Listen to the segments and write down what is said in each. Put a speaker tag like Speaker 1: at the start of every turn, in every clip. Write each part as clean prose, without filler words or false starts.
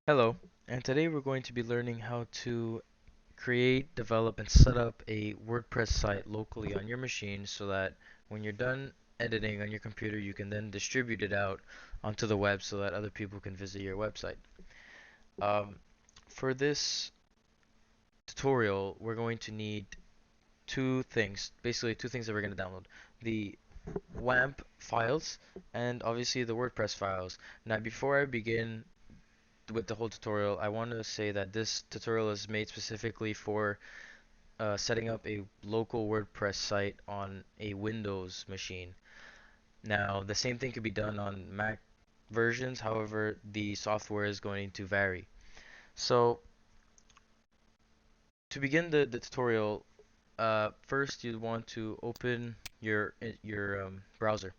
Speaker 1: Hello, and today we're going to be learning how to create, develop, and set up a WordPress site locally on your machine so that when you're done editing on your computer, you can then distribute it out onto the web so that other people can visit your website. Um, for this tutorial, we're going to need two things, basically two things that we're going to download. The WAMP files and obviously the WordPress files. Now, before I begin with the whole tutorial, I want to say that this tutorial is made specifically for setting up a local WordPress site on a Windows machine. Now, the same thing could be done on Mac versions, however, the software is going to vary. So, to begin the tutorial, first you want to open your browser.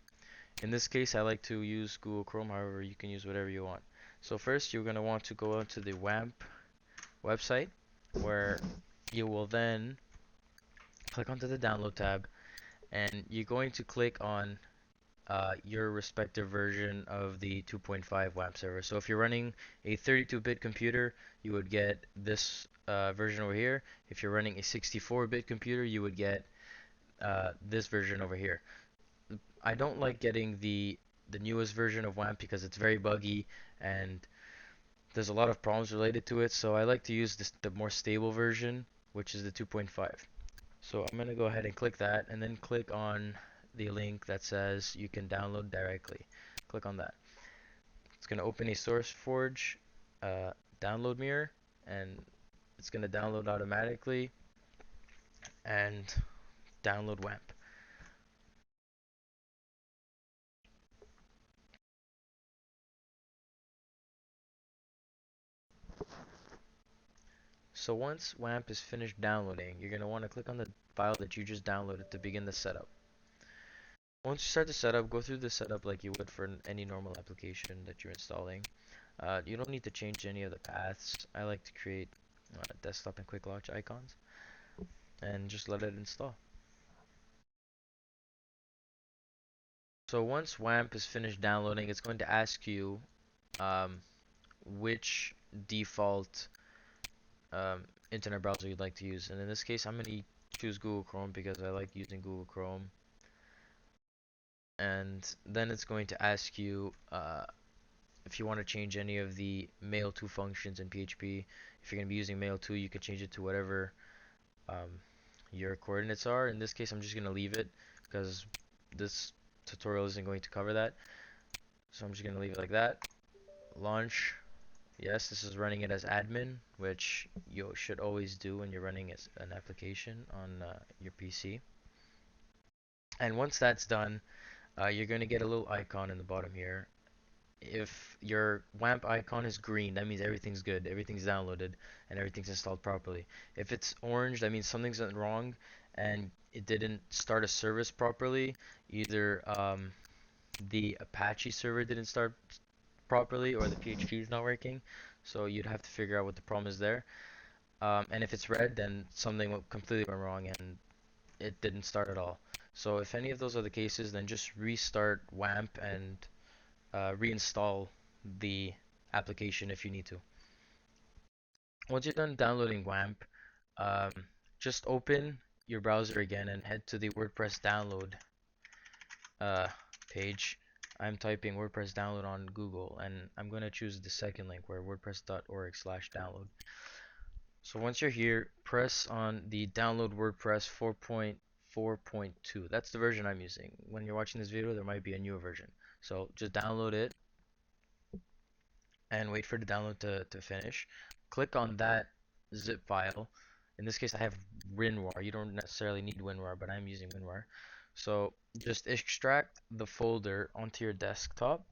Speaker 1: In this case, I like to use Google Chrome, however, you can use whatever you want. So first, you're going to want to go onto the WAMP website, where you will then click onto the download tab, and you're going to click on your respective version of the 2.5 WAMP server. So if you're running a 32-bit computer, you would get this version over here. If you're running a 64-bit computer, you would get this version over here. I don't like getting the newest version of WAMP because it's very buggy and there's a lot of problems related to it. So I like to use the more stable version, which is the 2.5. So I'm going to go ahead and click that and then click on the link that says you can download directly. Click on that. It's going to open a SourceForge uh, download mirror, and it's going to download automatically and download WAMP. So once WAMP is finished downloading, you're going to want to click on the file that you just downloaded to begin the setup. Once you start the setup, go through the setup like you would for any normal application that you're installing. You don't need to change any of the paths. I like to create desktop and quick launch icons and just let it install. So once WAMP is finished downloading, it's going to ask you um, which default internet browser you'd like to use. And in this case, I'm going to choose Google Chrome because I like using Google Chrome. And then it's going to ask you if you want to change any of the mail-to functions in PHP. If you're going to be using mail-to, you can change it to whatever um, your coordinates are. In this case, I'm just going to leave it because this tutorial isn't going to cover that. So I'm just going to leave it like that. Launch. Yes, this is running it as admin, which you should always do when you're running as an application on your PC. And once that's done, you're going to get a little icon in the bottom here. If your WAMP icon is green, that means everything's good, everything's downloaded, and everything's installed properly. If it's orange, that means something's wrong and it didn't start a service properly. Either the Apache server didn't start properly or the PHP is not working. So you'd have to figure out what the problem is there. And if it's red, then something completely went wrong and it didn't start at all. So if any of those are the cases, then just restart WAMP and reinstall the application if you need to. Once you're done downloading WAMP, um, just open your browser again and head to the WordPress download uh, page. I'm typing WordPress download on Google and I'm going to choose the second link where wordpress.org/download. So once you're here, press on the download WordPress 4.4.2. That's the version I'm using. When you're watching this video, there might be a newer version. So just download it and wait for the download to finish. Click on that zip file. In this case, I have WinRAR. You don't necessarily need WinRAR, but I'm using WinRAR. So just extract the folder onto your desktop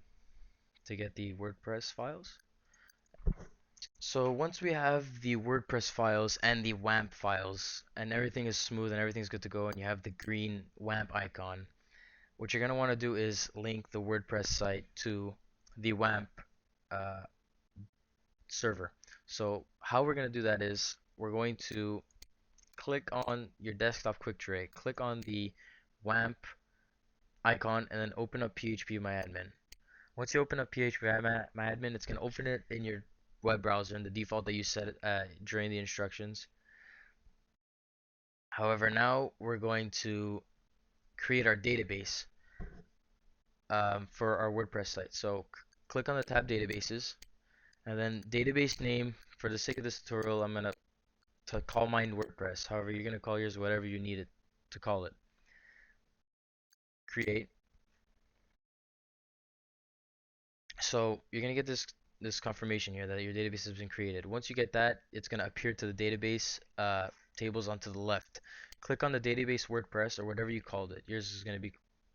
Speaker 1: to get the WordPress files. So once we have the WordPress files and the WAMP files and everything is smooth and everything's good to go and you have the green WAMP icon, what you're going to want to do is link the WordPress site to the WAMP uh, server. So how we're going to do that is we're going to click on your desktop quick tray, click on the WAMP icon, and then open up PHP MyAdmin. Once you open up PHP MyAdmin, it's going to open it in your web browser and the default that you set during the instructions. However, now we're going to create our database for our WordPress site. So click on the tab Databases, and then database name. For the sake of this tutorial, I'm gonna to call mine WordPress. However, you're gonna call yours whatever you need it to call it. Create. So you're gonna get this confirmation here that your database has been created. Once you get that, it's gonna appear to the database tables onto the left. Click on the database WordPress or whatever you called it. Yours is gonna be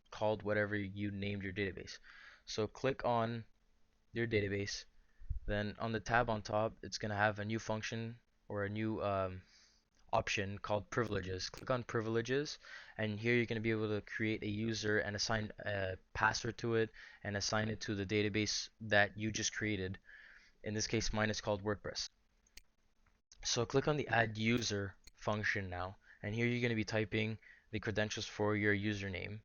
Speaker 1: called whatever you named your database. So click on your database. Then on the tab on top, it's gonna have a new function or a new option called privileges. Click on privileges, and here you're going to be able to create a user and assign a password to it and assign it to the database that you just created. In this case, mine is called WordPress. So click on the add user function now, and here you're going to be typing the credentials for your username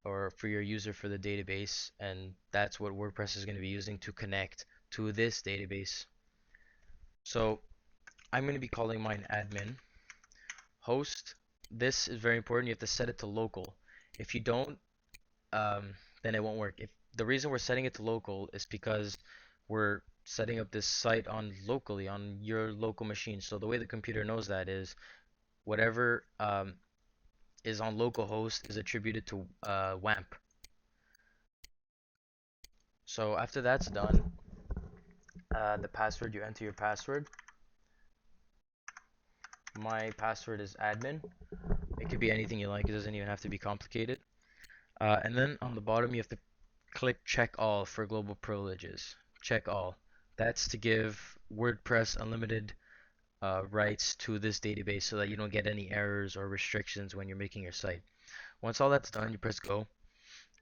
Speaker 1: or for your user for the database, and that's what WordPress is going to be using to connect to this database. So I'm going to be calling mine admin. Host, this is very important. You have to set it to local. If you don't, then it won't work. If the reason we're setting it to local is because we're setting up this site on locally on your local machine. So the way the computer knows that is whatever is on localhost is attributed to WAMP. So after that's done, the password, you enter your password. My password is admin. It could be anything you like. It doesn't even have to be complicated. And then on the bottom, you have to click check all for global privileges. Check all. That's to give WordPress unlimited rights to this database so that you don't get any errors or restrictions when you're making your site. Once all that's done, you press go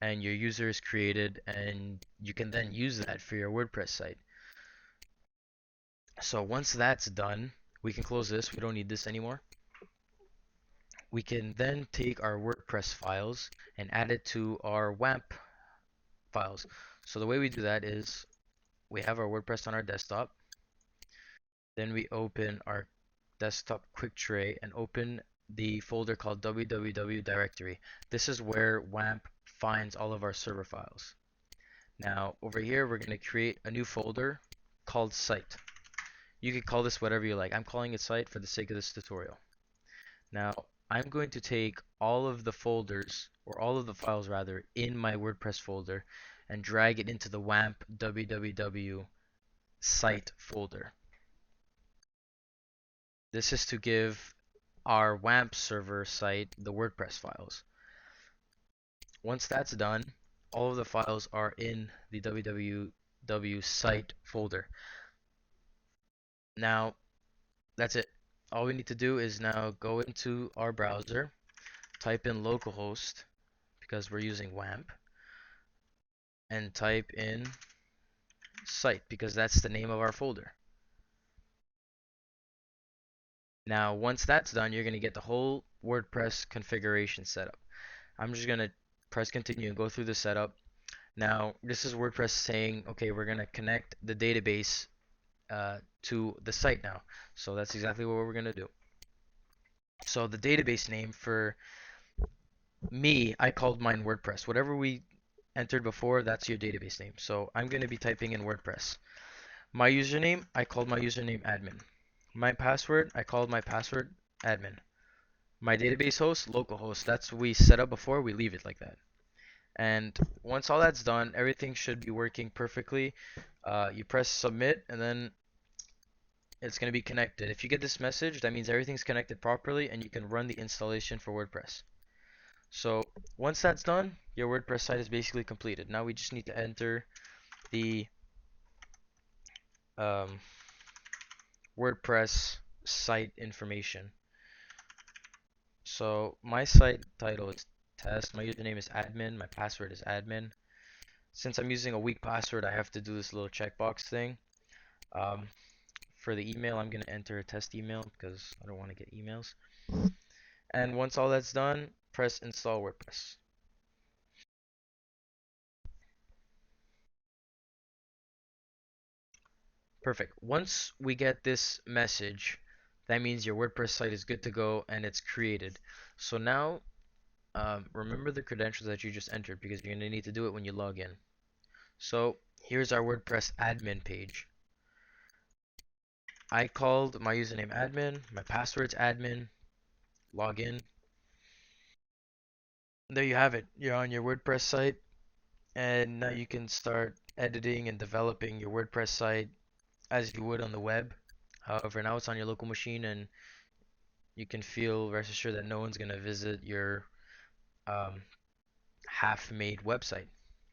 Speaker 1: and your user is created, and you can then use that for your WordPress site. So once that's done, we can close this. We don't need this anymore. We can then take our WordPress files and add it to our WAMP files. So the way we do that is we have our WordPress on our desktop. Then we open our desktop quick tray and open the folder called www directory. This is where WAMP finds all of our server files. Now over here we're going to create a new folder called site. You can call this whatever you like. I'm calling it site for the sake of this tutorial. Now I'm going to take all of the folders, or all of the files rather, in my WordPress folder and drag it into the WAMP www site folder. This is to give our WAMP server site the WordPress files. Once that's done, all of the files are in the www site folder. Now, that's it. All we need to do is now go into our browser, type in localhost because we're using WAMP, and type in site because that's the name of our folder. Now, once that's done, you're going to get the whole WordPress configuration setup. I'm just going to press continue and go through the setup. Now, this is WordPress saying, okay, we're going to connect the database to the site now. So that's exactly what we're going to do. So the database name for me, I called mine WordPress. Whatever we entered before, that's your database name. So I'm going to be typing in WordPress. My username, I called my username admin. My password, I called my password admin. My database host, localhost. That's what we set up before. We leave it like that. And once all that's done, everything should be working perfectly. You press submit, and then it's going to be connected. If you get this message, that means everything's connected properly and you can run the installation for WordPress. So once that's done, your WordPress site is basically completed. Now we just need to enter the WordPress site information. So my site title is test, my username is admin, my password is admin. Since I'm using a weak password, I have to do this little checkbox thing. For the email, I'm going to enter a test email because I don't want to get emails. And once all that's done, press install WordPress. Perfect. Once we get this message, that means your WordPress site is good to go and it's created. So now, remember the credentials that you just entered because you're going to need to do it when you log in. So here's our WordPress admin page. I called my username admin, my password's admin, login. There you have it. You're on your WordPress site, and now you can start editing and developing your WordPress site as you would on the web. However, now it's on your local machine, and you can feel rest assured that no one's gonna visit your um, half-made website.